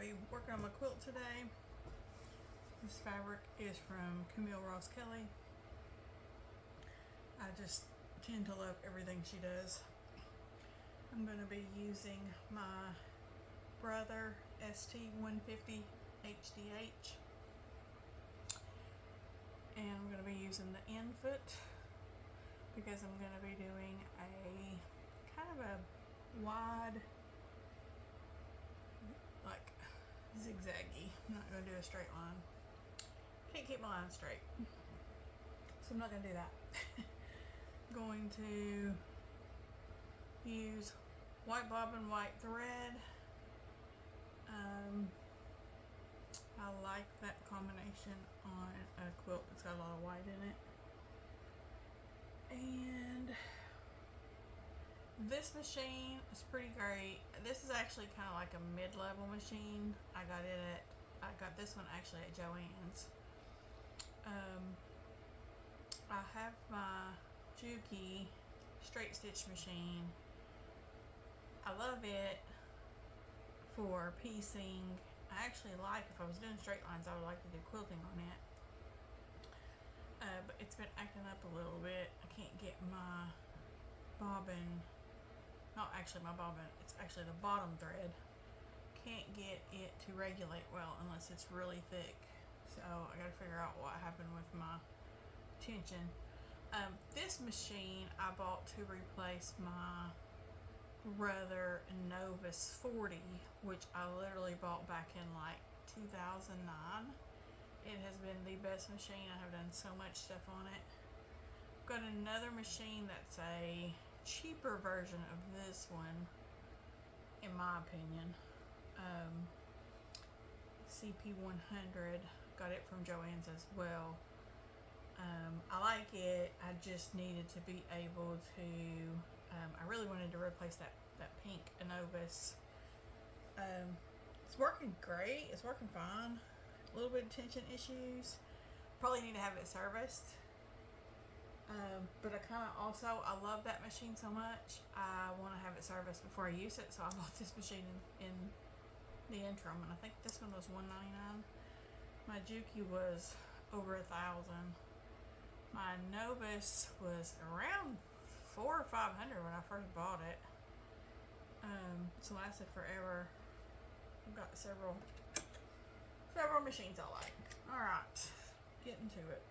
be working on my quilt today. This fabric is from Camille Ross Kelly. I just tend to love everything she does. I'm going to be using my Brother ST150 HDH, and I'm going to be using the end foot because I'm going to be doing a kind of a wide, like zigzaggy. I'm not going to do a straight line. Can't keep my line straight, so I'm not going to do that. Going to use white bobbin, white thread. I like that combination on a quilt that's got a lot of white in it. And this machine is pretty great. This is actually kind of like a mid-level machine. I got this one actually at Joann's. I have my Juki straight stitch machine. I love it for piecing. I actually like, if I was doing straight lines, I would like to do quilting on it. But it's been acting up a little bit. I can't get my bobbin, not actually my bobbin, it's actually the bottom thread. Can't get it to regulate well unless it's really thick. So I gotta figure out what happened with my tension. This machine I bought to replace my Brother Novus 40, which I literally bought back in like 2009. It has been the best machine. I have done so much stuff on it. I've got another machine that's a cheaper version of this one, in my opinion. CP100. Got it from Joann's as well. I like it. I just needed to be able to, I really wanted to replace that pink Novus. It's working great. It's working fine. A little bit of tension issues. Probably need to have it serviced. But I love that machine so much. I want to have it serviced before I use it. So I bought this machine in the interim, and I think this one was $199. My Juki was over $1,000. My Novus was around $400 or $500 when I first bought it. It's lasted forever. I've got several machines I like. Alright, getting to it.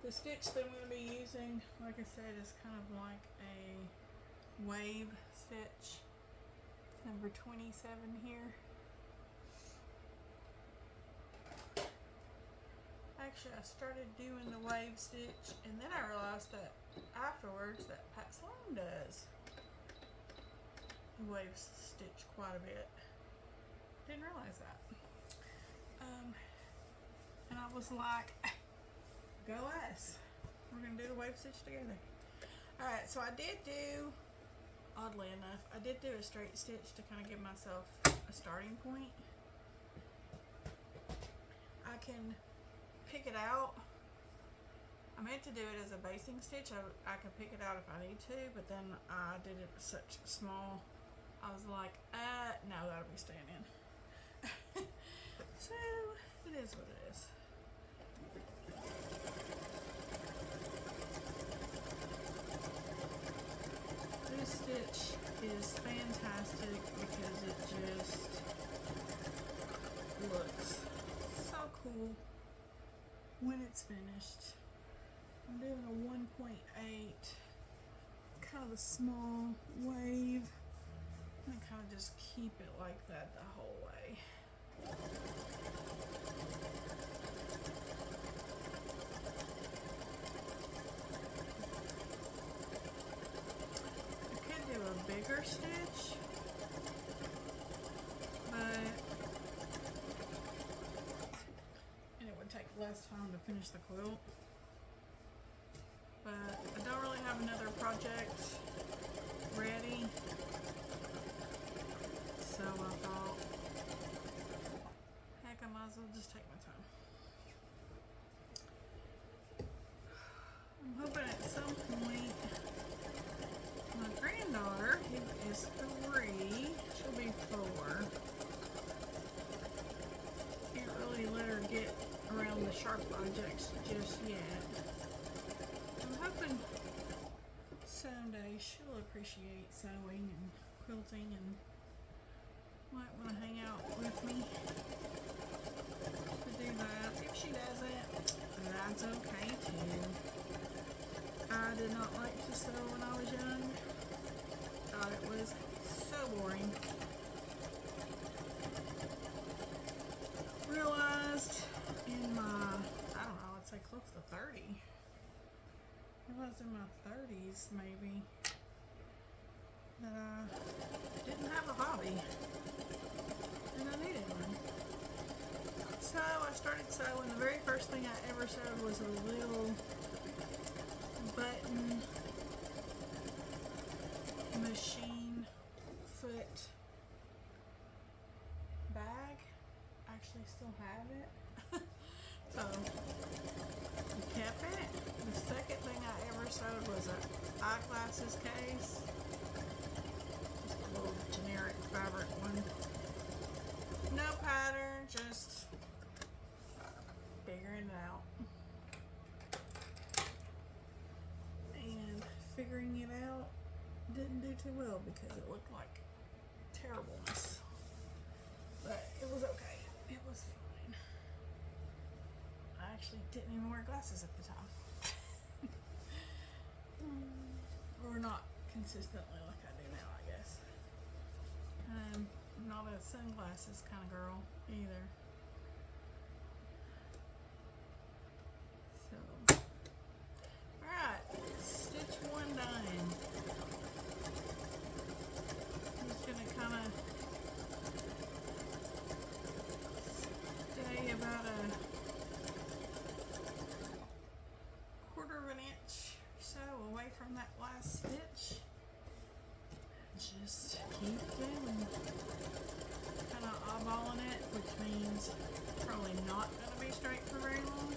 The stitch that I'm going to be using, like I said, is kind of like a wave stitch. Number 27 here. Actually, I started doing the wave stitch, and then I realized that afterwards that Pat Sloan does the wave stitch quite a bit. Didn't realize that. And I was like, go us. We're gonna do the wave stitch together. Alright, so I did do, oddly enough, I did do a straight stitch to kind of give myself a starting point. I can pick it out. I meant to do it as a basting stitch. I can pick it out if I need to, but then I did it such small. I was like, no, that'll be staying in. So it is what it is. This stitch is fantastic because it just looks so cool when it's finished. I'm doing a 1.8, kind of a small wave, and kind of just keep it like that the whole way. I could do a bigger stitch, and it would take less time to finish the quilt. But I don't really have another project ready, so I thought, heck, I might as well just take my time. I'm hoping at some point my granddaughter, who is 3, she'll be our projects just yet. I'm hoping someday she'll appreciate sewing and quilting and might want to hang out with me to do that. If she doesn't, that's okay too. I did not like to sew when I was young. Thought it was so boring. Realized in my, I don't know, I'd say close to 30. Realized in my 30s maybe that I didn't have a hobby and I needed one. So I started sewing. The very first thing I ever sewed was a little button machine foot bag. I actually still have it. So I kept it. The second thing I ever sewed was an eyeglasses case. Just a little generic fabric one. No pattern, just figuring it out. And figuring it out didn't do too well because it looked like terribleness. But it was okay. It was fine. I actually didn't even wear glasses at the time. Or not consistently like I do now, I guess. I'm not a sunglasses kind of girl either. So, alright, stitch one done. I'm just gonna kind of stay about a 1/4 of an inch or so away from that last stitch. Just keep going. Kind of eyeballing it, which means probably not going to be straight for very long.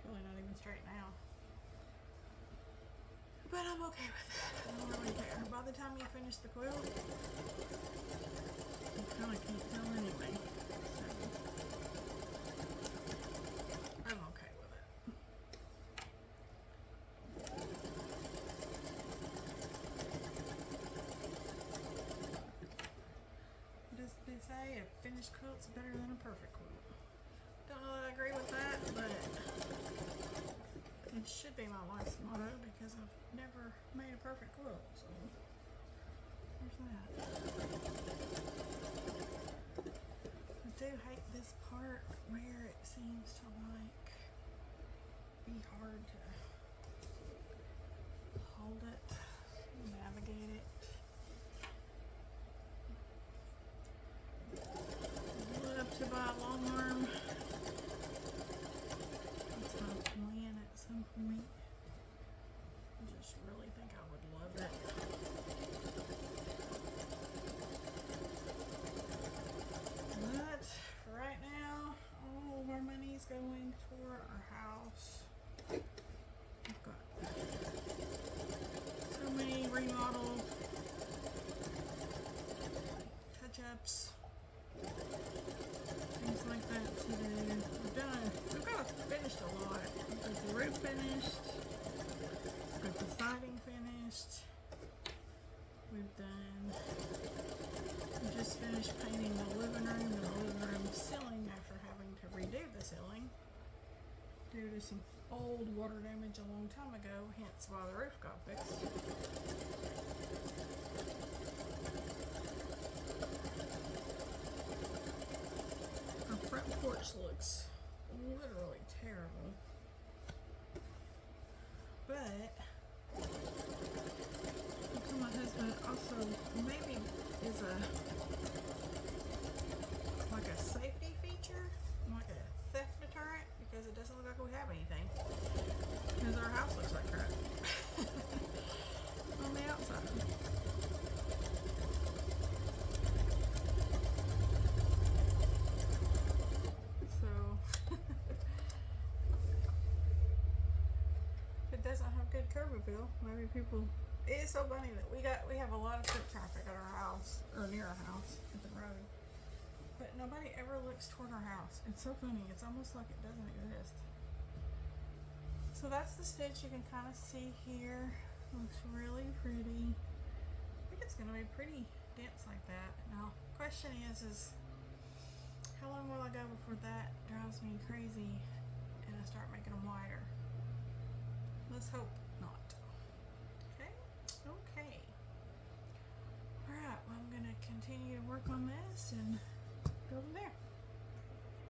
Really not even straight now. But I'm okay with it. I don't really care. By the time you finish the quilt, you kind of can't tell anyway. So, I'm okay with it. They say a finished quilt's better than a perfect quilt. Don't know that I agree with that, but it should be my life's motto because I've never made a perfect quilt, so there's that. I do hate this part where it seems to like be hard to hold it, navigate it. To buy a long arm. That's my plan at some point. I just really think I would love it. But for right now, all of our money's going toward our house. We've got so many remodel touch-ups. Things like that to do. We've got finished a lot. We've got the roof finished. We've got the siding finished. We just finished painting the living room and the living room ceiling after having to redo the ceiling due to some old water damage a long time ago, hence why the roof got fixed. Our front porch looks literally terrible, but to my husband also maybe is like a safety feature, like a theft deterrent, because it doesn't look like we have anything, because our house looks like crap on the outside. Doesn't have good curb appeal. Maybe people. It's so funny that we have a lot of foot traffic at our house or near our house at the road, but Nobody ever looks toward our house. It's so funny. It's almost like it doesn't exist. So that's the stitch. You can kind of see here. Looks really pretty. I think it's going to be pretty dense like that. Now, question is how long will I go before that drives me crazy and I start making them wider? Let's hope.